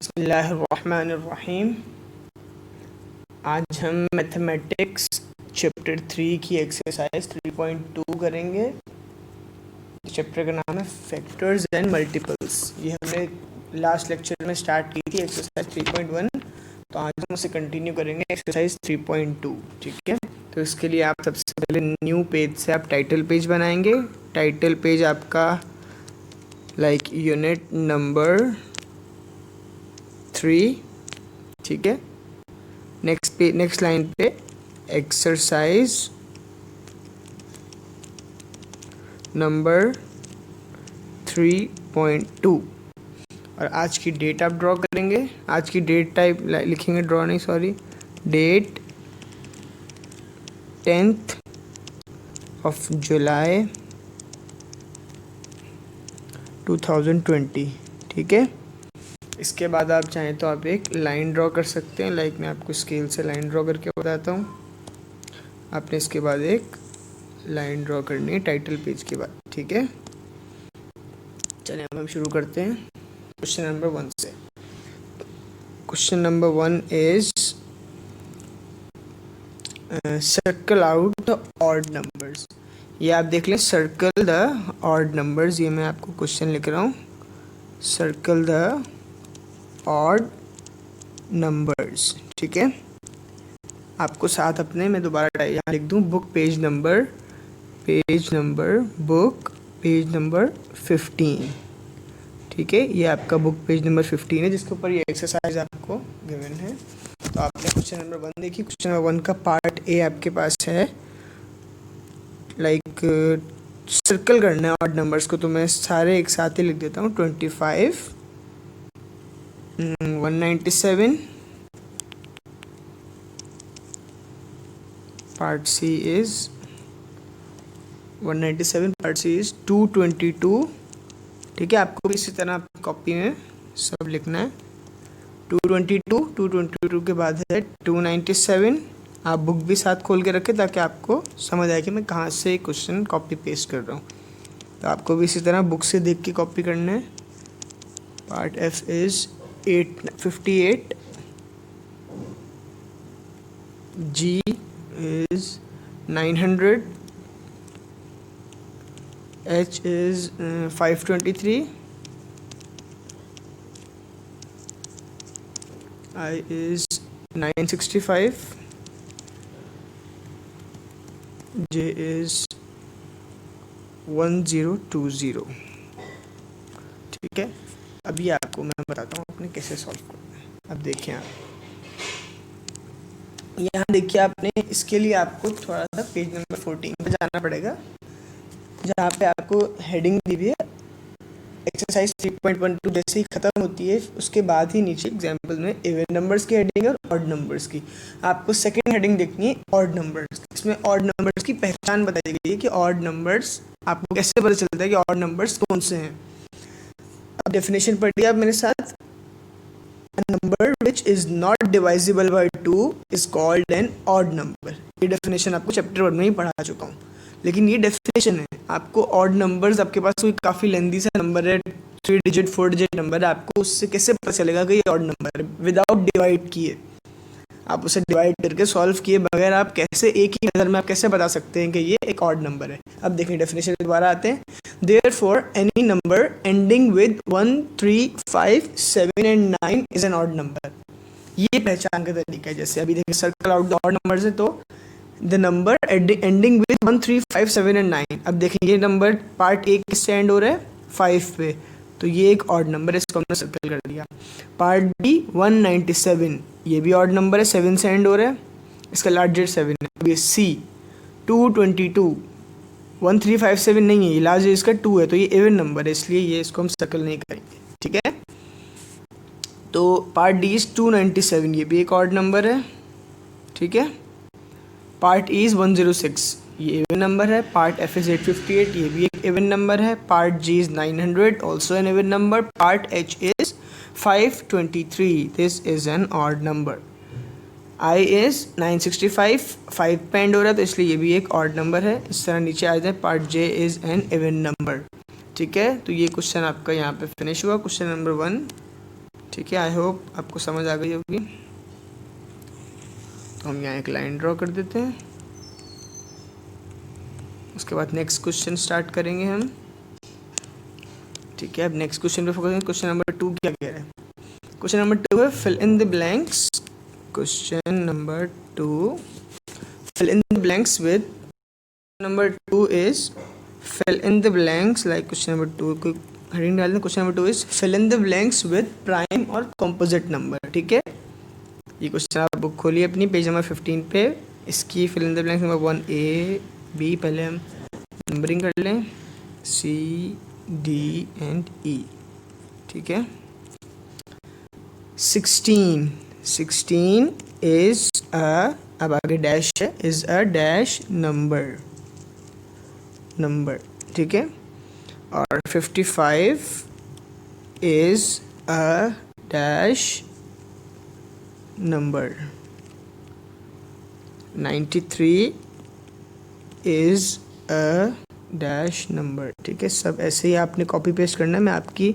बिस्मिल्लाहिर्रहमानिर्रहीम। आज हम मैथमेटिक्स चैप्टर 3 की एक्सरसाइज 3.2 करेंगे। चैप्टर का नाम है फैक्टर्स एंड मल्टीपल्स। ये हमने लास्ट लेक्चर में स्टार्ट की थी एक्सरसाइज 3.1, तो आज हम उसे कंटिन्यू करेंगे एक्सरसाइज 3.2। ठीक है, तो इसके लिए आप सबसे पहले न्यू पेज से आप टाइटल पेज बनाएंगे। टाइटल पेज आपका लाइक यूनिट नंबर 3। ठीक है, नेक्स्ट लाइन पे एक्सरसाइज नंबर 3.2 और आज की डेट आप ड्रॉ करेंगे। आज की डेट टाइप लिखेंगे, ड्रॉ नहीं sorry, date 10th of July 2020। ठीक है, इसके बाद आप चाहें तो आप एक लाइन ड्रॉ कर सकते हैं। लाइक मैं आपको स्केल से लाइन ड्रॉ करके बताता हूँ। आपने इसके बाद एक लाइन ड्रॉ करनी है टाइटल पेज के बाद। ठीक है, चलिए अब हम शुरू करते हैं क्वेश्चन नंबर 1 से। Question number 1 is circle out the odd numbers. ये आप देख लें, सर्कल द ऑड नंबर्स। ये मैं आपको क्वेश्चन लिख रहा हूँ, सर्कल द ऑड नंबर्स। ठीक है, आपको साथ अपने मैं दोबारा यहाँ लिख दूँ, book page number book page number 15। ठीक है, ये आपका बुक पेज नंबर 15 है जिसके ऊपर ये एक्सरसाइज आपको गिवन है। तो आपने क्वेश्चन नंबर 1 देखिए। क्वेश्चन नंबर 1 का पार्ट ए आपके पास है, लाइक सर्कल करना है ऑड नंबर्स को। तो मैं सारे एक साथ ही लिख देता हूँ, 25, 197, part C is 197, part C is 222। ठीक है, आपको भी इसी तरह कॉपी में सब लिखना है। 222 के बाद है 297। आप बुक भी साथ खोल के रखें ताकि आपको समझ आए कि मैं कहाँ से क्वेश्चन कॉपी पेस्ट कर रहा हूँ। तो आपको भी इसी तरह बुक से देख के कॉपी करना है। Part F is 858, G is 900, H is 523, I is 965, J is 1020। ठीक है, अभी आपको मैं बताता हूँ आपने कैसे सॉल्व करना है। अब देखिए, आप यहाँ देखिए, आपने इसके लिए आपको थोड़ा सा पेज नंबर 14 पे जाना पड़ेगा, जहाँ पे आपको हेडिंग दी हुई है एक्सरसाइज 3.12। जैसे ही ख़त्म होती है उसके बाद ही नीचे एग्जाम्पल में इवन नंबर्स की हेडिंग है और ऑड नंबर्स की। आपको सेकंड हेडिंग देखनी है ऑड नंबर्स। इसमें ऑड नंबर्स की पहचान बताई गई है कि ऑड नंबर्स आपको कैसे पता चलता है कि ऑड नंबर्स कौन से हैं। अब डेफिनेशन पढ़िए आप मेरे साथ। A number which is not divisible by 2 is called an odd number। ये डेफिनेशन आपको चैप्टर 1 में ही पढ़ा चुका हूँ, लेकिन ये डेफिनेशन है। आपको ऑड नंबर्स, आपके पास कोई काफ़ी लेंदी सा नंबर है, 3 डिजिट 4 डिजिट नंबर है, आपको उससे कैसे पता चलेगा कि ये ऑड नंबर है? विदाउट डिवाइड किए, आप उसे डिवाइड करके सॉल्व किए बगैर आप कैसे एक ही नज़र में आप कैसे बता सकते हैं कि ये एक ऑड नंबर है? अब देखिए डेफिनेशन दोबारा आते हैं। Therefore any number ending with 1, 3, 5, 7 and 9 is an odd number। ये पहचान का तरीका है। जैसे अभी देखिए, circle out the odd numbers है, तो the number ending with 1, 3, 5, 7 and 9। अब देखें ये नंबर पार्ट ए किससे एंड हो रहा है? 5 पे, तो ये एक ऑड नंबर है, इसको हमने सर्कल कर दिया। पार्ट बी 197, ये भी ऑड नंबर है, 7 से एंड हो रहा है, इसका लास्ट डिजिट 7 है। अब ये सी 222, 1, 3, 5, 7 नहीं है, ये लास्ट डिजिट इसका 2 है, तो ये इवन नंबर है, इसलिए ये इसको हम सर्कल नहीं करेंगे। ठीक है, तो पार्ट डी इज 297, ये भी एक ऑड नंबर है। ठीक है, पार्ट ई इज 106, ये इवन नंबर है। पार्ट एफ इज 858, ये भी एक इवन नंबर है। Part G is 900, also an even number. Part H is 523, this is an odd number. I is 965, 5 पे एंड हो रहा है, तो इसलिए ये भी एक ऑड नंबर है। इस तरह नीचे आ जाए, part J is an even number. ठीक है, तो ये क्वेश्चन आपका यहाँ पे फिनिश हुआ, क्वेश्चन नंबर 1। ठीक है, आई होप आपको समझ आ गई होगी। तो हम यहाँ एक लाइन ड्रॉ कर देते हैं। उसके बाद नेक्स्ट क्वेश्चन स्टार्ट करेंगे हम। ठीक है, अब नेक्स्ट क्वेश्चन पे फोकस करेंगे। क्वेश्चन नंबर 2 क्या कह रहा है? क्वेश्चन नंबर 2 है fill in the blanks. Question number 2, fill in the blanks with, number 2 is fill in the blanks, like question number 2 को हेडिंग डाल दें। Question number 2 is fill in the blanks with prime और composite number। ठीक है, ये question आप book खोलिए अपनी पेज नंबर 15 पे। इसकी fill in the blanks number 1 A B, पहले हम नंबरिंग कर लें C D and E। ठीक है, 16 is a, अब आगे डैश है, इज अ डैश नंबर। ठीक है, और 55 is a dash number. 93 is a dash number. ठीक है, सब ऐसे ही आपने कॉपी पेस्ट करना है, मैं आपकी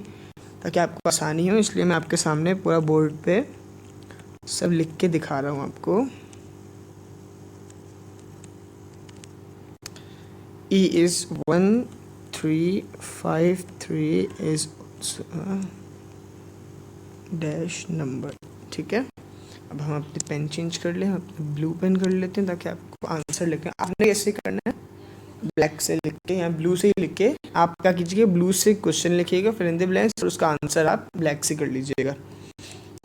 ताकि आपको आसानी हो इसलिए मैं आपके सामने पूरा बोर्ड पे सब लिख के दिखा रहा हूँ आपको। E is 1353 is also a dash number। ठीक है, अब हम अपनी पेन चेंज कर लें, अपने ब्लू पेन कर लेते हैं ताकि आपको आंसर लिखें। आपने ऐसे करना है, ब्लैक से लिख के या ब्लू से ही लिख के आप क्या कीजिएगा, ब्लू से क्वेश्चन लिखिएगा फिर इन द ब्लैंक्स, और उसका आंसर आप ब्लैक से कर लीजिएगा।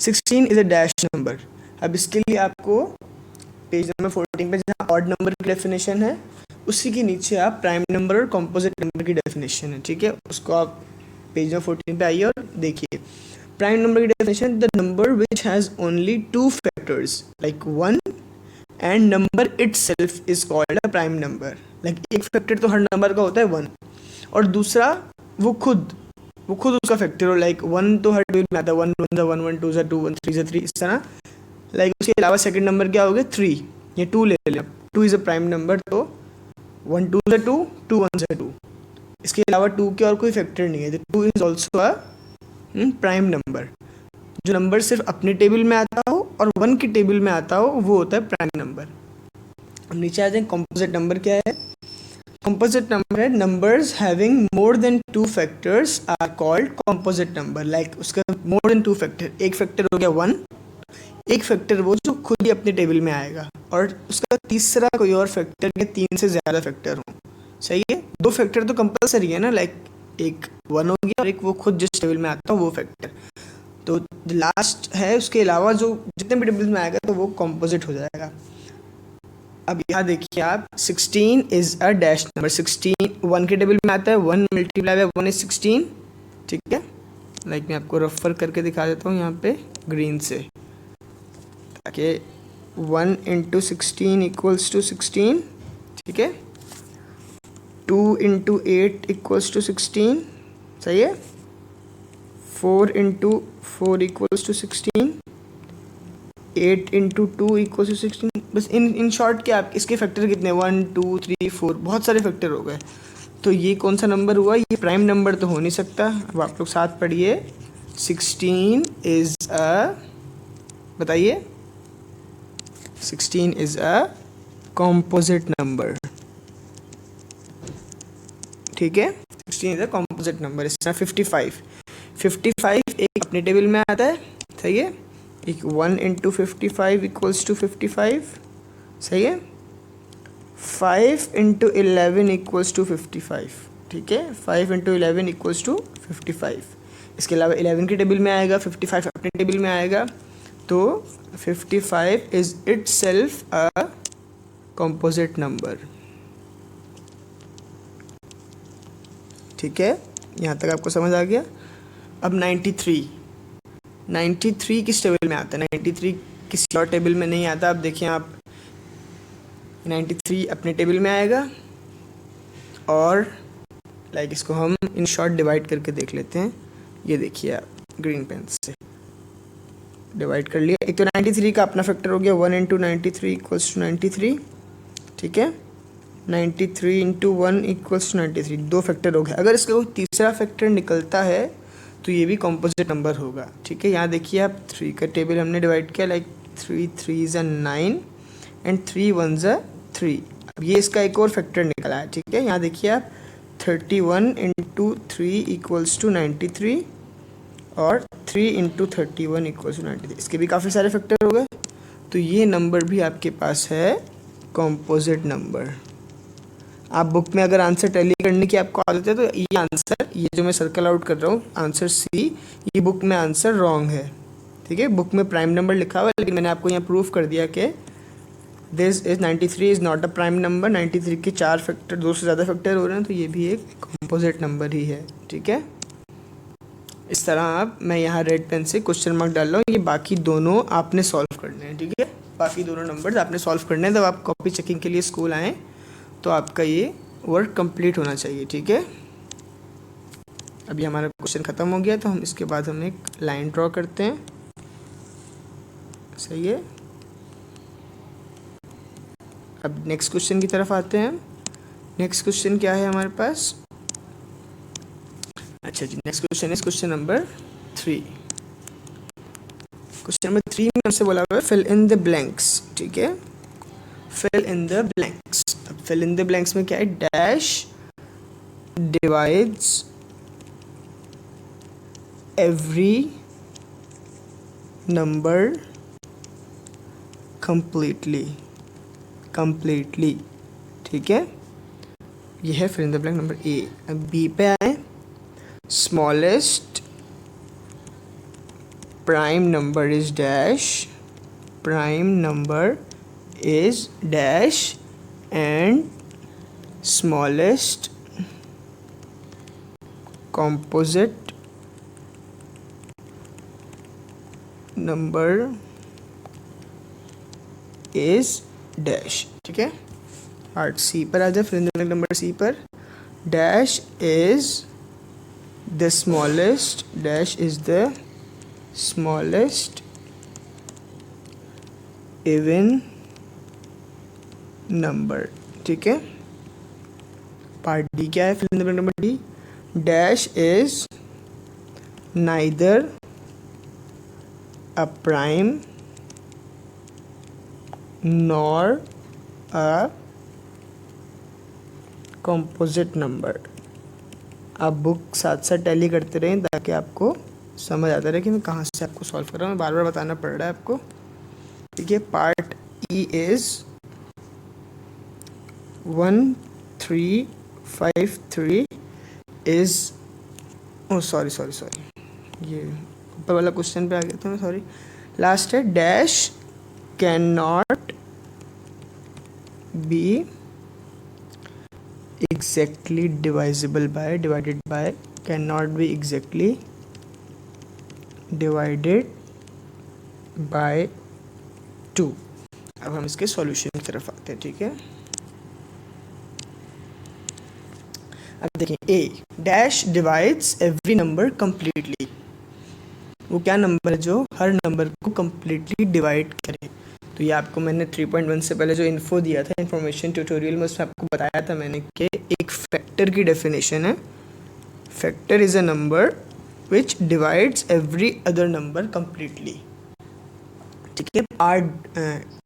16 इज अ डैश नंबर। अब इसके लिए आपको पेज नंबर 14 पे जहाँ ऑड नंबर की डेफिनेशन है उसी के नीचे आप प्राइम नंबर और कॉम्पोजिट नंबर की डेफिनेशन है। ठीक है, उसको आप पेज नंबर 14 पे आइए और देखिए। प्राइम नंबर की definition, the number which has only 2 factors like 1 and number itself is called a prime number. Like एक फैक्टर तो हर नंबर का होता है 1, और दूसरा वो खुद उसका फैक्टर हो। लाइक 1 तो हर टेबल में आता है, 1 1 1 1 2 2 1 3 3, इस तरह। लाइक उसके अलावा सेकंड नंबर क्या हो गया, 3, ये 2 ले लें। 2 इज़ अ प्राइम नंबर, तो 1 2 से 2 2 1 से 2। इसके अलावा 2 के और कोई फैक्टर नहीं है, तो 2 is also a prime number. जो नंबर सिर्फ अपने टेबल में आता हो और 1 की टेबल में आता हो वो होता है प्राइम नंबर। अब नीचे आ जाए, कॉम्पोजिट नंबर क्या है? कॉम्पोजिट नंबर है numbers having more than 2 factors are called composite number. Like उसका मोर देन 2 फैक्टर, एक फैक्टर हो गया 1, एक फैक्टर वो जो खुद ही अपने टेबल में आएगा, और उसका तीसरा कोई और फैक्टर या 3 से ज़्यादा फैक्टर हो। सही है, 2 फैक्टर तो कंपलसरी है ना, लाइक एक 1 हो गया और एक वो खुद जिस टेबल में आता हो वो फैक्टर। तो लास्ट है, उसके अलावा जो जितने भी टेबल में आएगा तो वो कॉम्पोजिट हो जाएगा। अब यहाँ देखिए आप, 16 इज अ डैश नंबर। 16 1 के टेबल में आता है, 1 मल्टीप्लाई बाय 1 इज 16। ठीक है, लाइक मैं आपको रफर करके दिखा देता हूँ यहाँ पे ग्रीन से, ताकि 1 इंटू 16 इक्वल्स टू 16। ठीक है, 2 इंटू 8 इक्वल्स टू 16। सही है, 4 into 4 equals to 16, 8 into 2 equals to 16। बस इन शॉर्ट के आप इसके फैक्टर कितने, 1 2 3 4, बहुत सारे फैक्टर हो गए। तो ये कौन सा नंबर हुआ, ये प्राइम नंबर तो हो नहीं सकता। अब आप लोग साथ पढ़िए, 16 इज अ, बताइए, 16 is a composite number। ठीक है, 16 is a composite number। इस तरह 55 एक अपने टेबल में आता है। सही है, एक 1 इंटू 55 इक्वल्स टू 55। सही है, 5 इंटू 11 इक्वल्स टू 55। ठीक है, 5 इंटू 11 इक्वल्स टू 55। इसके अलावा 11 के टेबल में आएगा, 55 अपने टेबल में आएगा, तो 55 is itself a composite number. ठीक है, यहाँ तक आपको समझ आ गया। अब 93 किस टेबल में आता है? 93 किसी और टेबल में नहीं आता। अब देखिए आप, 93 अपने टेबल में आएगा, और लाइक इसको हम इन शॉर्ट डिवाइड करके देख लेते हैं। ये देखिए आप, ग्रीन पेन से डिवाइड कर लिया। एक तो 93 का अपना फैक्टर हो गया, 1 इंटू 93 इक्वल्स टू 93। ठीक है, 93 इंटू 1 इक्वल्स टू 93, 2 फैक्टर हो गया। अगर इसका कोई तीसरा फैक्टर निकलता है तो ये भी कॉम्पोजिट नंबर होगा। ठीक है, यहाँ देखिए आप 3 का टेबल हमने डिवाइड किया, like 3 3s are 9 and 3 1s are 3। अब ये इसका एक और फैक्टर निकला है। ठीक है, यहाँ देखिए आप 31 इंटू 3 इक्वल्स टू 93 और 3 इंटू 31 इक्वल्स टू 93। इसके भी काफ़ी सारे फैक्टर हो गए, तो ये नंबर भी आपके पास है कॉम्पोजिट नंबर। आप बुक में अगर आंसर टैली करने की आपको आदत है तो ये आंसर, ये जो मैं सर्कल आउट कर रहा हूँ आंसर सी, ये बुक में आंसर रॉन्ग है। ठीक है, बुक में प्राइम नंबर लिखा हुआ है, लेकिन मैंने आपको यहाँ प्रूफ कर दिया कि this is 93 is not a prime number. 93 के 4 फैक्टर, 2 से ज़्यादा फैक्टर हो रहे हैं, तो ये भी एक कॉम्पोजिट नंबर ही है। ठीक है, इस तरह आप, मैं यहाँ रेड पेन से क्वेश्चन मार्क डाल रहा हूँ, ये बाकी दोनों आपने सॉल्व करने हैं। ठीक है, बाकी दोनों नंबर्स आपने सॉल्व करने हैं। जब आप कॉपी चेकिंग के लिए स्कूल आएँ तो आपका ये वर्क कंप्लीट होना चाहिए। ठीक है, अभी हमारा क्वेश्चन ख़त्म हो गया, तो हम इसके बाद हम एक लाइन ड्रॉ करते हैं। सही है, अब नेक्स्ट क्वेश्चन की तरफ आते हैं। नेक्स्ट क्वेश्चन क्या है हमारे पास? अच्छा जी, next question is question number 3। Question number 3 में हमसे बोला हुआ है फिल इन द ब्लैंक्स। ठीक है, फिल इन द ब्लैंक्स। अब फिल इन द ब्लैंक्स में क्या है? Dash divides every number completely. ठीक है, ये है fill in the blank number A. अब बी पे आए, smallest prime number is dash, prime number is dash and smallest composite number is dash. ठीक है, पार्ट सी पर आ जाए, फिर नंबर सी पर, dash is the smallest, dash is the smallest even number. ठीक है, पार्ट डी क्या है? फिर number D, dash is neither a prime nor a composite number. आप बुक साथ साथ टैली करते रहें ताकि आपको समझ आता रहे कि मैं कहाँ से आपको सॉल्व कर रहा हूँ, बार बार बताना पड़ रहा है आपको। ठीक है, part E is 1353 is, oh sorry, ये ऊपर वाला क्वेश्चन पे आ गया था मैं, सॉरी। लास्ट है, dash can not be exactly divisible by, divided by, cannot be exactly divided by 2। अब हम इसके सॉल्यूशन की तरफ आते हैं। ठीक है, अब देखिए, a dash divides every number completely. वो क्या नंबर है जो हर नंबर को कंप्लीटली डिवाइड करे? तो ये आपको मैंने 3.1 से पहले जो इन्फो दिया था इन्फॉर्मेशन ट्यूटोरियल में, उसमें आपको बताया था मैंने कि एक फैक्टर की डेफिनेशन है, factor is a number which divides every other number completely. ठीक है, पार्ट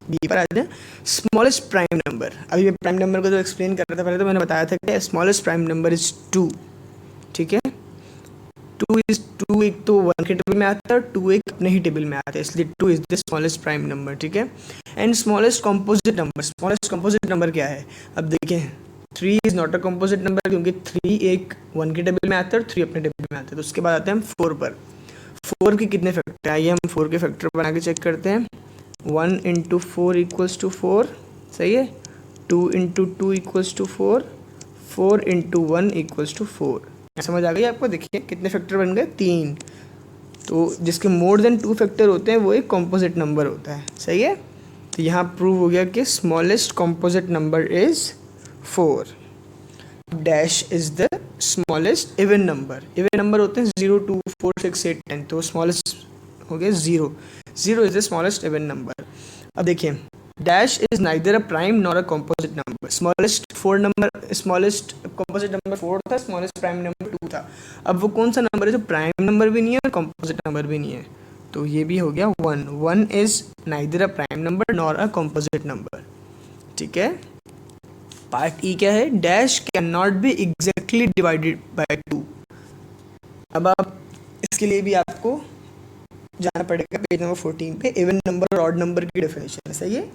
बी पर आ जाए, स्मॉलेस्ट प्राइम नंबर। अभी मैं प्राइम नंबर को जो एक्सप्लेन कर रहा था पहले, तो मैंने बताया था कि स्मॉलेस्ट प्राइम नंबर इज 2। ठीक है, 2 एक तो 1 के टेबल में आता है और 2 एक अपने ही टेबल में आता है, इसलिए 2 is the smallest prime number. ठीक है, and smallest composite number, smallest composite number क्या है? अब देखें, 3 is not a composite number, क्योंकि 3 एक 1 के टेबल में आता है और 3 अपने टेबल में आता है। तो उसके बाद आते हैं हम 4 पर। 4 के कितने फैक्टर? आइए हम 4 के फैक्टर बना के चेक करते हैं। 1 इंटू 4 इक्वल्स टू 4, सही है। 2 into 2 equals to 4, 4 into 1 equals to 4। समझ आ गई आपको? देखिए कितने फैक्टर बन गए, 3। तो जिसके मोर देन 2 फैक्टर होते हैं वो एक कॉम्पोजिट नंबर होता है, सही है। तो यहाँ प्रूव हो गया कि smallest composite number is 4। Dash is the smallest even number. Even number होते हैं 0, 2, 4, 6, 8, 10, तो स्मॉलेस्ट हो गया 0। 0 is the smallest even number. अब देखिए, dash is neither a prime nor a composite number. Smallest composite number 4 था, स्मॉलेस्ट प्राइम नंबर 2 था। अब वो कौन सा नंबर है जो प्राइम नंबर भी नहीं है और कॉम्पोजिट नंबर भी नहीं है? तो ये भी हो गया 1। 1 is neither a prime number nor a composite number. ठीक है। पार्ट ई क्या है? Dash can not be exactly divided by 2। अब आप इसके लिए भी आपको जाना पड़ेगा पेज नंबर 14 पे। इवन नंबर और ऑड नंबर की डेफिनेशन है, सही है।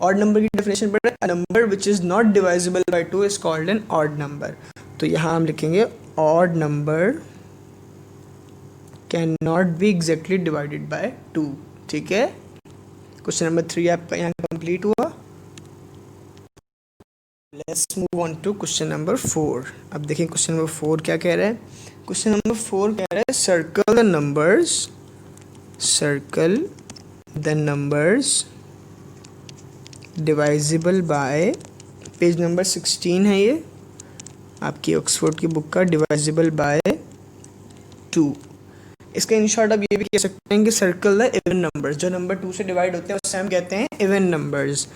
ऑड नंबर की डेफिनेशन पढ़ रहे हैं, a number which is not divisible by 2 is called an odd number. तो यहाँ हम लिखेंगे odd number can not be exactly divided by 2। ठीक है। क्वेश्चन नंबर 3 आपका यहाँ कंप्लीट हुआ। Let's move on to question number 4। अब देखिए क्वेश्चन नंबर 4 क्या कह रहा है। क्वेश्चन नंबर 4 कह रहा है circle the numbers divisible by, page number 16 है ये आपकी ऑक्सफोर्ड की बुक का, डिवाइजिबल बाय 2। इसका इन शॉर्ट आप ये भी कह सकते हैं कि सर्कल द इवन नंबर्स, जो नंबर 2 से डिवाइड होते हैं उससे हम कहते हैं इवन नंबर्स।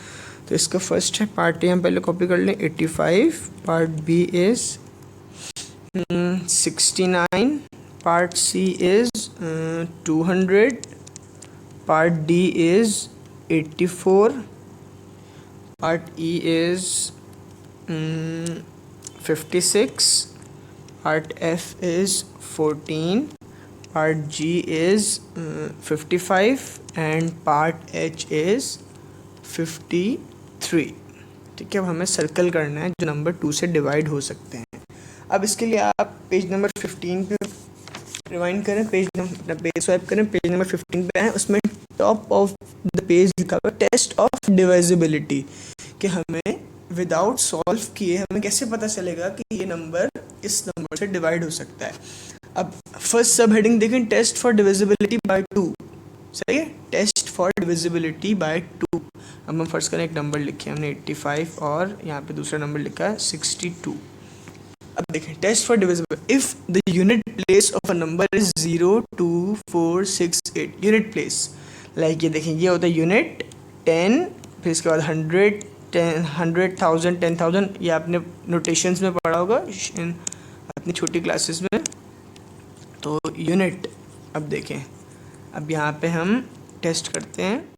तो इसका फर्स्ट है पार्ट ए, हम पहले कॉपी कर लें 85, part B is 69, part C is 200, part D is 84, part E is 56, part F is 14, part G is 55 and part H is 53। ठीक है। अब हमें सर्कल करना है जो नंबर 2 से डिवाइड हो सकते हैं। अब इसके लिए आप पेज नंबर 15 पे रिवाइंड करें, पेज स्वाइप करें, पेज नंबर 15 पे आए, उसमें टॉप ऑफ द पेज लिखा हुआ टेस्ट ऑफ डिवाइजिबिलिटी, कि हमें विदाउट सॉल्व किए हमें कैसे पता चलेगा कि ये नंबर इस नंबर से डिवाइड हो सकता है। अब फर्स्ट सब हेडिंग देखें, टेस्ट फॉर डिविजिबिलिटी बाय 2। सही है, टेस्ट फॉर डिविजिबिलिटी बाय 2। अब हम फर्स्ट करें, एक नंबर लिखे हमने 85 और यहाँ पे दूसरा नंबर लिखा है 62। अब देखें test for divisibility, if the unit place of a number is 0 2 4 6 8। Unit place like ये देखें, ये होता है यूनिट 10, फिर इसके बाद 100 10 100,000 10,000, ये आपने नोटेशंस में पढ़ा होगा इन अपनी छोटी क्लासेस में। तो यूनिट, अब देखें, अब यहाँ पे हम टेस्ट करते हैं।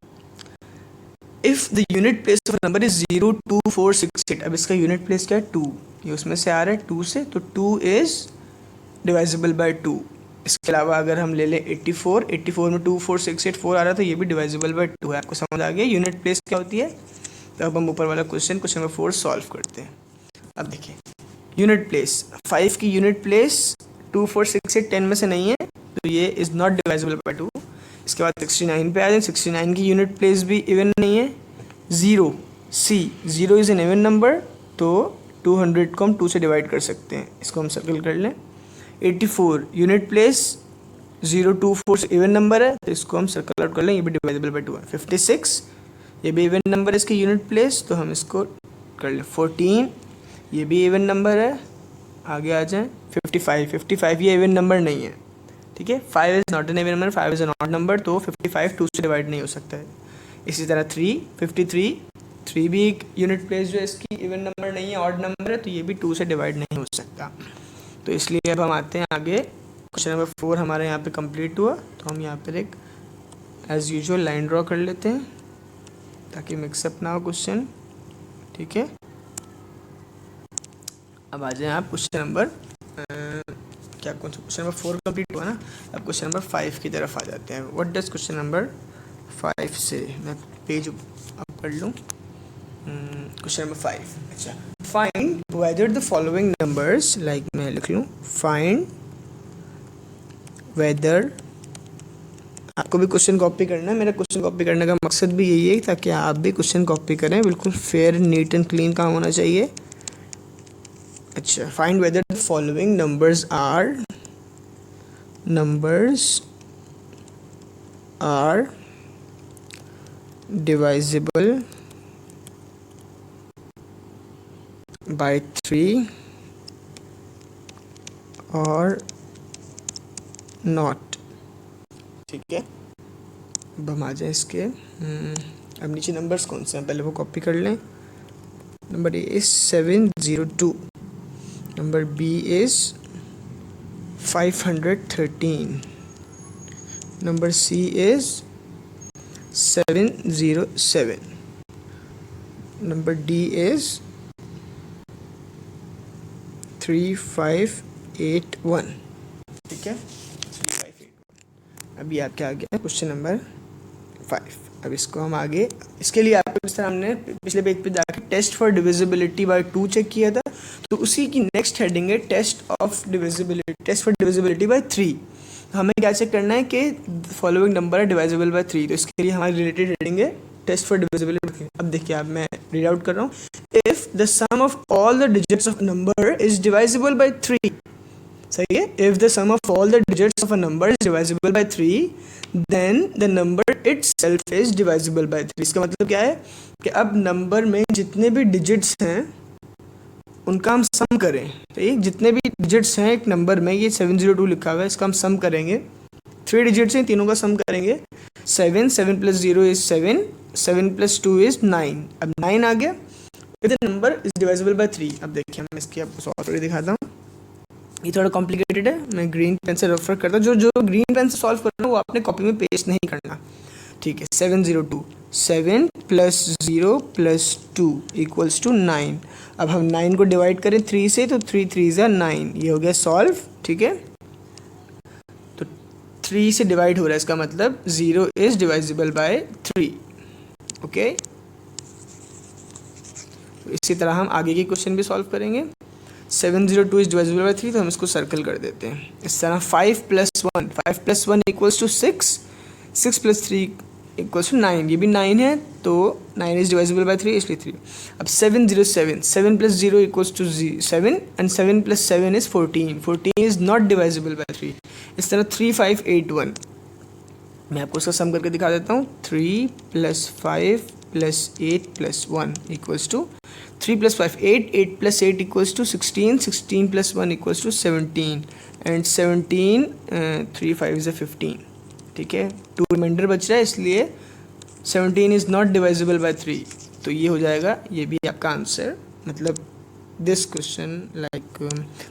If the unit place of number is 0 2 4 6 8। अब इसका यूनिट प्लेस क्या है? 2। ये उसमें से आ रहा है 2 से, तो 2 इज़ डिवाइजिबल बाय 2। इसके अलावा अगर हम ले लें 84 में 2 4 6 8 4 आ रहा है, तो ये भी डिवाइजिबल बाय 2 है। आपको समझ आ गया यूनिट प्लेस क्या होती है? तो अब हम ऊपर वाला क्वेश्चन नंबर 4 सॉल्व करते हैं। अब देखिए यूनिट प्लेस, 5 की यूनिट प्लेस 2 4 6 8 10 में से नहीं है, तो ये इज़ नॉट डिवाइजिबल बाय 2। इसके बाद 69 पे आ जाए, 69 की यूनिट प्लेस भी इवन नहीं है। 0 इज़ एन इवन नंबर, तो 200 को हम 2 से डिवाइड कर सकते हैं, इसको हम सर्कल कर लें। 84 यूनिट प्लेस 0 2 4 इवन नंबर है, तो इसको हम सर्कल आउट कर लें, ये भी डिवाइजिबल बाय 2 है। 56 ये भी इवन नंबर है, इसकी यूनिट प्लेस, तो हम इसको कर लें। 14 ये भी इवन नंबर है, आगे आ जाएं। 55 ये इवन नंबर नहीं है। ठीक है, 5 is not an even number, 5 is an odd number, तो 55 2 से डिवाइड नहीं हो सकता है। इसी तरह 3 भी एक यूनिट प्लेस जो है इसकी इवन नंबर नहीं है, ऑड नंबर है, तो ये भी 2 से डिवाइड नहीं हो सकता। तो इसलिए अब हम आते हैं आगे, क्वेश्चन नंबर 4 हमारे यहाँ पे कंप्लीट हुआ। तो हम यहाँ पर एक एज़ यूजुअल लाइन ड्रॉ कर लेते हैं ताकि मिक्सअप ना हो क्वेश्चन। ठीक है, अब आ जाए आप क्वेश्चन नंबर क्या कौन सा क्वेश्चन नंबर 4 कंप्लीट हुआ ना, अब क्वेश्चन नंबर 5 की तरफ आ जाते हैं। व्हाट डज क्वेश्चन नंबर 5 से, मैं पेज अप कर लूँ। क्वेश्चन नंबर 5, अच्छा, find whether the following numbers, like मैं लिख लूँ फाइंड वेदर। आपको भी क्वेश्चन कॉपी करना है, मेरा क्वेश्चन कॉपी करने का मकसद भी यही है ताकि आप भी क्वेश्चन कॉपी करें, बिल्कुल फेयर नीट एंड क्लीन काम होना चाहिए। अच्छा, find whether the following numbers are divisible by 3 और नॉट। ठीक है, अब हम आ जाए इसके अब नीचे नंबर्स कौन से हैं पहले वो कॉपी कर लें. Number A is 702, number B is 513, number C is 707, number D is 3581. ठीक है, 3581. अभी आपके आ गया क्वेश्चन नंबर 5. अब इसको हम आगे, इसके लिए आपको इस तरह हमने पिछले पेज पे जाकर test for divisibility by 2 check किया था, तो उसी की नेक्स्ट हेडिंग है टेस्ट फॉर डिविजिबिलिटी बाय 3. हमें क्या चेक करना है कि फॉलोइंग नंबर है डिवाइजिबल बाय 3, तो इसके लिए हमारी रिलेटेड हेडिंग है टेस्ट फॉर डिविजिबिलिटी. अब देखिए, अब मैं रीड आउट कर रहा हूँ. If the sum of all the digits of number is divisible by 3, सही है, if the sum of all the digits of a number is divisible by 3 then the number itself is divisible by 3. इसका मतलब क्या है कि अब number में जितने भी डिजिट्स हैं उनका हम सम करें. ठीक, जितने भी डिजिट्स हैं एक नंबर में, ये 702 लिखा हुआ है, इसका हम सम करेंगे. 3 डिजिट्स हैं, तीनों का सम करेंगे. 7 प्लस 0 इज 7, 7 प्लस 2 इज 9. अब 9 आ गया. The number is divisible by 3. अब देखिए, मैं इसकी आपको सॉल्व करके दिखाता हूँ. ये थोड़ा कॉम्प्लिकेटेड है, मैं ग्रीन पेन से रेफर करता हूँ. जो ग्रीन पेन से सॉल्व कर रहा हूँ वो आपने कॉपी में पेस्ट नहीं करना. ठीक है, 702, 7 प्लस 0 प्लस 2 इक्वल्स टू 9. अब हम 9 को डिवाइड करें 3 से, तो 3 3 ज़ा 9. ये हो गया सॉल्व. ठीक है, तो 3 से डिवाइड हो रहा है, इसका मतलब 0 इज डिवाइजिबल बाय 3. ओके, तो इसी तरह हम आगे के क्वेश्चन भी सॉल्व करेंगे. 702 इज डिवाइजिबल बाय 3, तो हम इसको सर्कल कर देते हैं. इस तरह 5 plus 1 equals to 6, 6 plus 3 equals to 9. ये भी 9 है, तो 9 इज डिवाइजिबल बाय 3, इसलिए 3. अब 707, 7 plus 0 equals to 7 and 7 plus 7 is 14. 14 is not divisible by 3. इस तरह 3581, मैं आपको उसका सम करके दिखा देता हूँ. 3 plus 5 plus 8 plus 1 equals to 3 plus 5 8, 8 plus 8 equals to 16, 16 plus 1 equals to 17 and 17 3 5 is 15. ठीक है, 2 रिमाइंडर बच रहा है, इसलिए 17 इज़ नॉट डिवाइजिबल बाय 3. तो ये हो जाएगा, ये भी आपका आंसर. मतलब this question like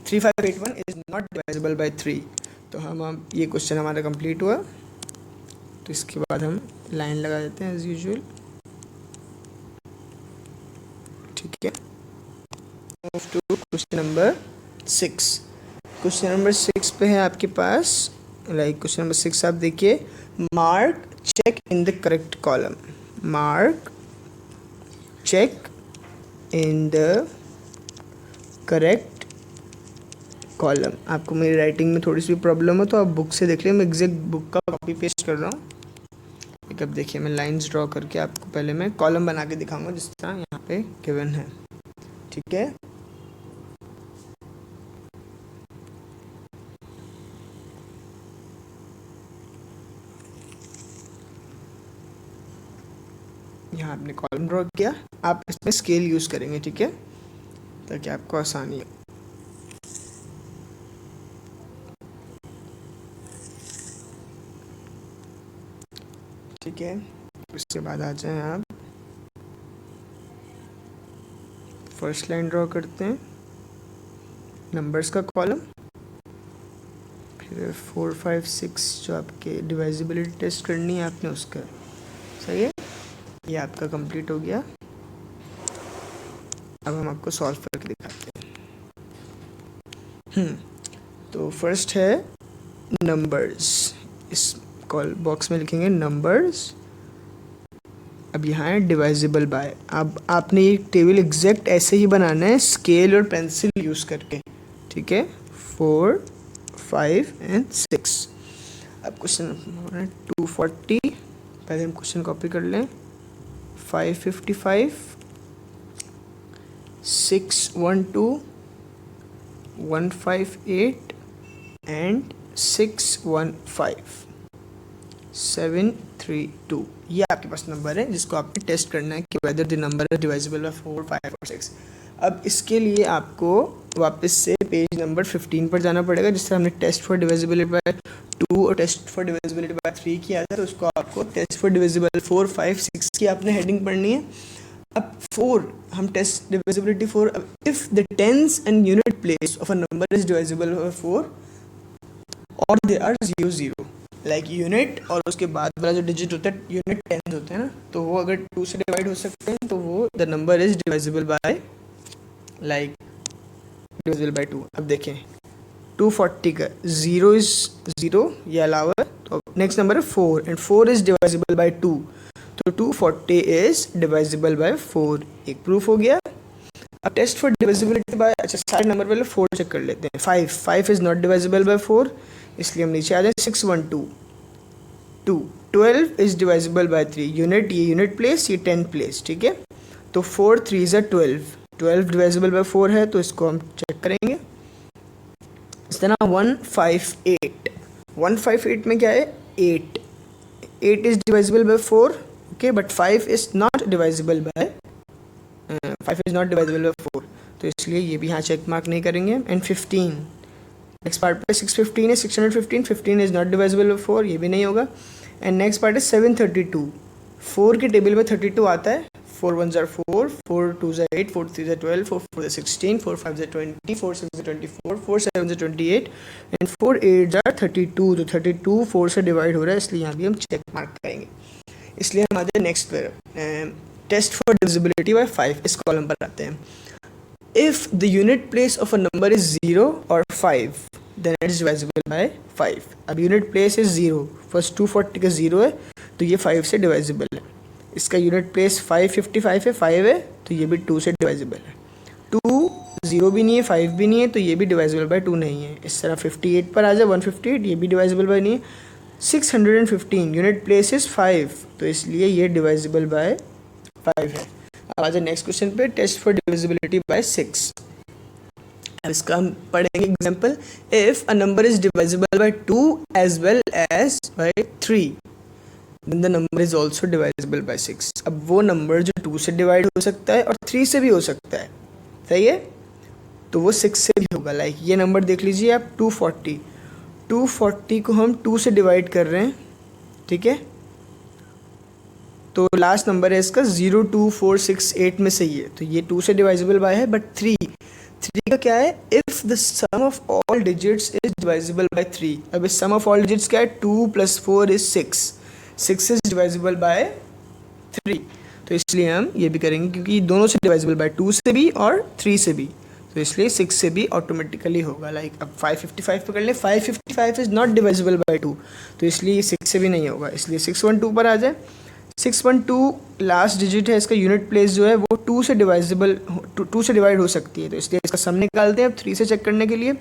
3581 is not divisible by 3. तो हम ये क्वेश्चन हमारा कंप्लीट हुआ. तो इसके बाद हम लाइन लगा देते हैं एज यूजुअल. ठीक है, move to question number 6. Question number 6 पे है आपके पास, लाइक क्वेश्चन नंबर 6 आप देखिए. Mark check in the correct column. Mark check in the correct column. आपको मेरी राइटिंग में थोड़ी सी प्रॉब्लम हो तो आप बुक से देख लें, मैं एग्जैक्ट बुक का कॉपी पेस्ट कर रहा हूँ. एक अब देखिए, मैं लाइंस ड्रॉ करके आपको पहले मैं कॉलम बना के दिखाऊंगा जिस तरह यहाँ पे गिवन है. ठीक है, यहाँ आपने कॉलम ड्रॉ किया. आप इसमें स्केल यूज़ करेंगे, ठीक है, ताकि आपको आसानी हो. ठीक है, उसके बाद आ जाएं आप. फर्स्ट लाइन ड्रॉ करते हैं, नंबर्स का कॉलम. फिर 4 5 6 जो आपके डिवाइजिबिलिटी टेस्ट करनी है आपने उसका. सही है, ये आपका कंप्लीट हो गया. अब हम आपको सॉल्व करके दिखाते हैं. तो फर्स्ट है नंबर्स. इस कॉल बॉक्स में लिखेंगे नंबर्स. अब यहाँ है डिवाइजिबल बाय. अब आपने ये टेबल एग्जैक्ट ऐसे ही बनाना है, स्केल और पेंसिल यूज़ करके. ठीक है, 4 5 एंड 6. अब क्वेश्चन 240, पहले हम क्वेश्चन कॉपी कर लें. 555 612 158 एंड 615 732. ये आपके पास नंबर है जिसको आपने टेस्ट करना है कि whether the number is divisible by 4 5 और 6. अब इसके लिए आपको वापस से पेज नंबर 15 पर जाना पड़ेगा। जिससे हमने टेस्ट फॉर डिविजिबिलिटी बाय 2 और टेस्ट फॉर डिविजिबिलिटी बाय 3 किया था, तो उसको आपको टेस्ट फॉर डिविजिबल 4, 5, 6 की आपने हेडिंग पढ़नी है। अब 4 हम test divisibility 4, if the tens and unit place of a number is divisible by 4 और दे आर 0 0, लाइक यूनिट और उसके बाद वाला जो डिजिट होता है यूनिट टेंस होते हैं ना, तो वो अगर 2 से डिवाइड हो सकते हैं तो वो the number is divisible bye like divisible by 2। अब देखें 240 का 0 इज 0, ये अलावा, तो नेक्स्ट नंबर है 4 एंड 4 इज डिविजिबल बाय 2, तो 240 इज डिविजिबल बाय 4। एक प्रूफ हो गया। अब टेस्ट फॉर डिविजिबिलिटी बाय, अच्छा सारे नंबर पहले 4 चेक कर लेते हैं। 5 इज नॉट डिविजिबल बाय 4, इसलिए हम नीचे आ जाए। 612 2, 12 इज डिविजिबल बाय 3, यूनिट, ये यूनिट प्लेस, ये 10 प्लेस, ठीक है। तो 4 3 is 12 डिविजिबल बाय 4 है, तो इसको हम चेक करेंगे। इस तरह 158 में क्या है 8 is divisible by 4, okay, but 5 is not divisible by 4, तो इसलिए ये भी यहाँ चेक मार्क नहीं करेंगे। एंड 15 नेक्स्ट पार्ट पे 615 है, 615 इज नॉट डिविजिबल बाय 4, ये भी नहीं होगा। एंड नेक्स्ट पार्ट है 732, 4 के टेबल में 32 आता है। 4 1 are 4, 4 2 are 8, 4 3 are 12, 4 4 are 16, 4 5 are 20, 4 6 are 24, 4 7 are 28 and 4 8 are 32, तो 32 4 से डिवाइड हो रहा है, इसलिए यहाँ भी हम चेक मार्क करेंगे। इसलिए हम आते हैं नेक्स्ट पर, टेस्ट फॉर डिविजिबिलिटी बाय 5, इस कॉलम पर आते हैं। If the unit place of a number is 0 और 5 then it is divisible by 5। अब यूनिट प्लेस इज 0, फर्स्ट 240 का 0 है, तो ये 5 से डिविजिबल है। इसका यूनिट प्लेस 555 है, 5 है, तो ये भी 2 से डिविजिबल है। 2 0 भी नहीं है, 5 भी नहीं है, तो ये भी डिविजिबल बाय 2 नहीं है। इस तरह 58 पर आ जाए, 158, ये भी डिविजिबल बाय नहीं है। 615 यूनिट प्लेस इज 5, तो इसलिए ये डिविजिबल बाय 5 है। अब आ जाए नेक्स्ट क्वेश्चन पे, टेस्ट फॉर डिविजिबिलिटी बाय 6। अब इसका हम पढ़ेंगे example. If a number is divisible by 2 as well as by 3 then the number is also divisible by 6। अब वो नंबर जो 2 से डिवाइड हो सकता है और 3 से भी हो सकता है, सही है, तो वो 6 से भी होगा। लाइक ये नंबर देख लीजिए आप, 240 को हम 2 से डिवाइड कर रहे हैं, ठीक है, तो लास्ट नंबर है इसका 02468 में सही है, तो ये 2 से डिवाइजिबल बाय है। बट 3 का क्या है, if the sum of all digits is divisible by 3। अब इस सम ऑफ ऑल डिजिट्स क्या है, 2 + 4 इज 6 इज डिवाइजिबल बाय 3, तो इसलिए हम ये भी करेंगे क्योंकि दोनों से डिवाइजिबल बाय 2 से भी और 3 से भी, तो इसलिए 6 से भी ऑटोमेटिकली होगा। लाइक अब 555 पकड़ लें, 555 इज नॉट डिवाइजिबल बाय 2, तो इसलिए 6 से भी नहीं होगा, इसलिए 612 पर आ जाए। 612 लास्ट डिजिट है, इसका यूनिट प्लेस जो है वो 2 से डिवाइड हो सकती है, तो इसलिए इसका सम निकालते हैं अब 3 से चेक करने के लिए।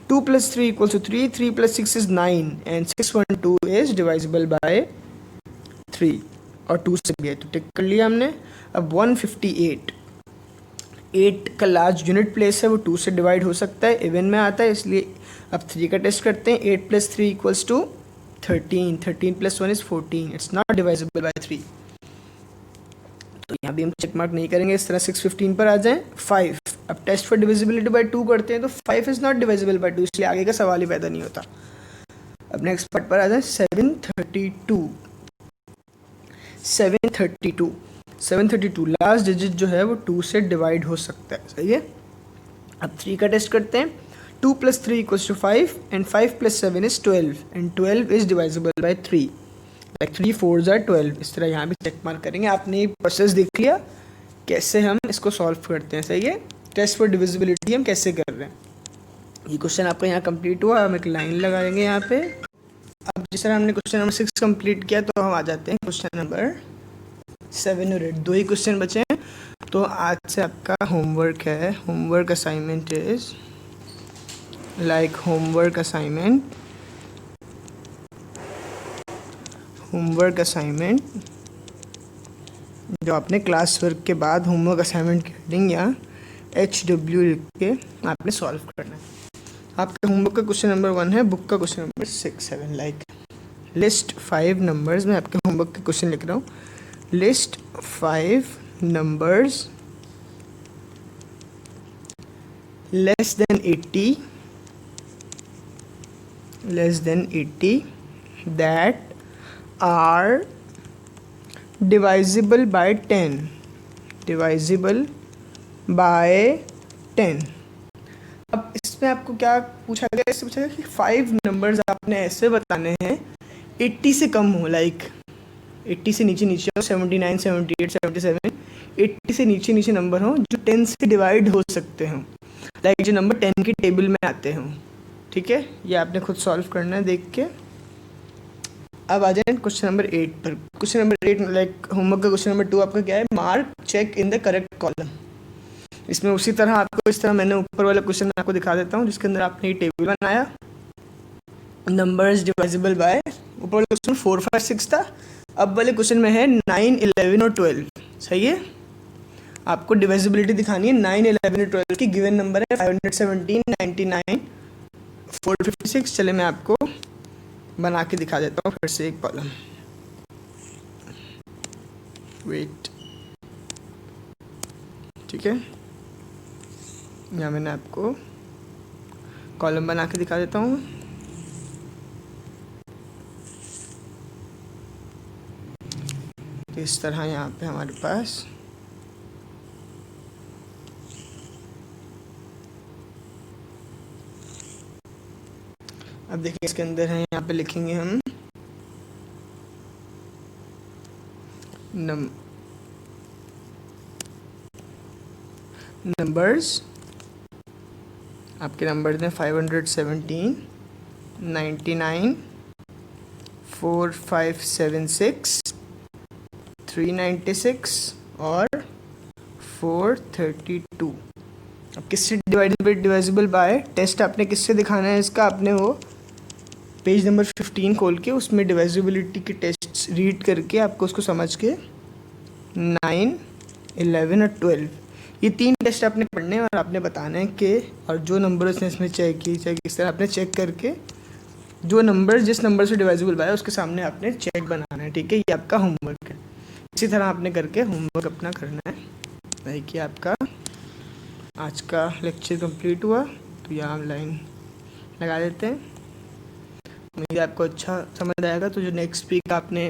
2 + 3 = 3, 3 + 6 is 9 and 612 is divisible by 3 और 2 से भी है, तो टिक कर लिया हमने। अब 158 8 का लार्ज यूनिट प्लेस है, वो 2 से डिवाइड हो सकता है, इवन में आता है, इसलिए अब 3 का टेस्ट करते हैं। 8 + 3 = 13, 13 + 1 is 14, it's not divisible by 3, तो यहाँ भी हम चेक मार्क नहीं करेंगे। इस तरह 615 पर आ जाएं। 5, अब टेस्ट फॉर डिविजिबिलिटी बाय 2 करते हैं, तो 5 इज नॉट डिवाइजिबल बाय 2, इसलिए आगे का सवाल ही पैदा नहीं होता। अब नेक्स्ट पार्ट पर आ जाए। 732 लास्ट डिजिट जो है वो 2 से डिवाइड हो सकता है, सही है। अब 3 का टेस्ट करते हैं। 2 + 3 = 5 and 5 + 7 is 12 and 12 is divisible by 3, like 3 4s are 12। इस तरह यहाँ भी चेक मार्क करेंगे। आपने प्रोसेस देख लिया कैसे हम इसको सॉल्व करते हैं, सही है। टेस्ट फॉर डिविजिबिलिटी हम कैसे कर रहे हैं, ये क्वेश्चन आपका यहाँ कंप्लीट हुआ। हम एक लाइन लगाएंगे यहाँ पे। अब जिस तरह हमने क्वेश्चन नंबर 6 कंप्लीट किया, तो हम आ जाते हैं क्वेश्चन नंबर 7 और 8, 2 ही क्वेश्चन बचे हैं। तो आज से आपका होमवर्क है, homework assignment is like homework assignment जो आपने क्लास वर्क के बाद होमवर्क असाइनमेंट की हेडिंग या HW लिख के आपने सॉल्व करना है। आपके होमवर्क का क्वेश्चन नंबर 1 है, बुक का question number 6 7, like list 5 numbers. मैं आपके होमवर्क के क्वेश्चन लिख रहा हूँ। List 5 numbers less than 80 that are divisible by 10 अब इसमें आपको क्या पूछा गया, इससे पूछा गया कि 5 नंबर्स आपने ऐसे बताने हैं 80 से कम हो, लाइक 80 से नीचे हो, 79, 78, 77, 80 से नीचे नंबर हो जो 10 से डिवाइड हो सकते हो, लाइक जो नंबर 10 की टेबल में आते हों। ठीक है, ये आपने खुद सॉल्व करना है देख के। अब आ जाए क्वेश्चन नंबर 8 पर। क्वेश्चन नंबर 8 लाइक होमवर्क का क्वेश्चन नंबर 2 आपका क्या है, mark check in the correct column. इसमें उसी तरह आपको इस तरह मैंने ऊपर वाला क्वेश्चन आपको दिखा देता हूँ जिसके अंदर आपने ये टेबल बनाया, नंबर्स डिवाइजिबल बाय, ऊपर वाला क्वेश्चन 4, 5, 6 था। अब वाले क्वेश्चन में है 9, 11 और 12। सही है, आपको डिवाइजिबिलिटी दिखानी है 9, 11 और 12 की। गिवन नंबर है 517, 99, 456। चले मैं आपको बना के दिखा देता हूँ फिर से एक कॉलम। वेट, ठीक है, यहाँ मैंने आपको कॉलम बना के दिखा देता हूँ। इस तरह यहाँ पे हमारे पास अब देखिए इसके अंदर है, यहाँ पे लिखेंगे हम नंबर्स। आपके नंबर हैं 517, 99, 4576, 396 और 432। अब किससे डिवाइजिबल बाय, टेस्ट आपने किससे दिखाना है इसका, आपने वो पेज नंबर 15 खोल के उसमें डिवाइजिबिलिटी के टेस्ट रीड करके आपको उसको समझ के 9, 11 और 12 ये 3 टेस्ट आपने पढ़ने हैं और आपने बताना है कि, और जो नंबर उसने इसमें चेक की, इस तरह आपने चेक करके जो नंबर जिस नंबर से डिवाइजिबल बाय उसके सामने आपने चेक बनाना है। ठीक है, ये आपका होमवर्क है। इसी तरह आपने करके होमवर्क अपना करना है। भाई कि आपका आज का लेक्चर कंप्लीट हुआ, तो यहाँ हम लाइन लगा देते हैं। उम्मीद है आपको अच्छा समझ आएगा। तो जो नेक्स्ट वीक आपने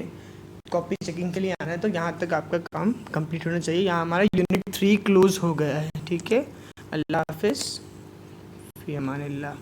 कॉपी चेकिंग के लिए आना है तो यहाँ तक आपका काम कंप्लीट होना चाहिए। यहाँ हमारा यूनिट 3 क्लोज हो गया है। ठीक है, अल्लाह हाफिज़, फ़ी अमानिल्लाह।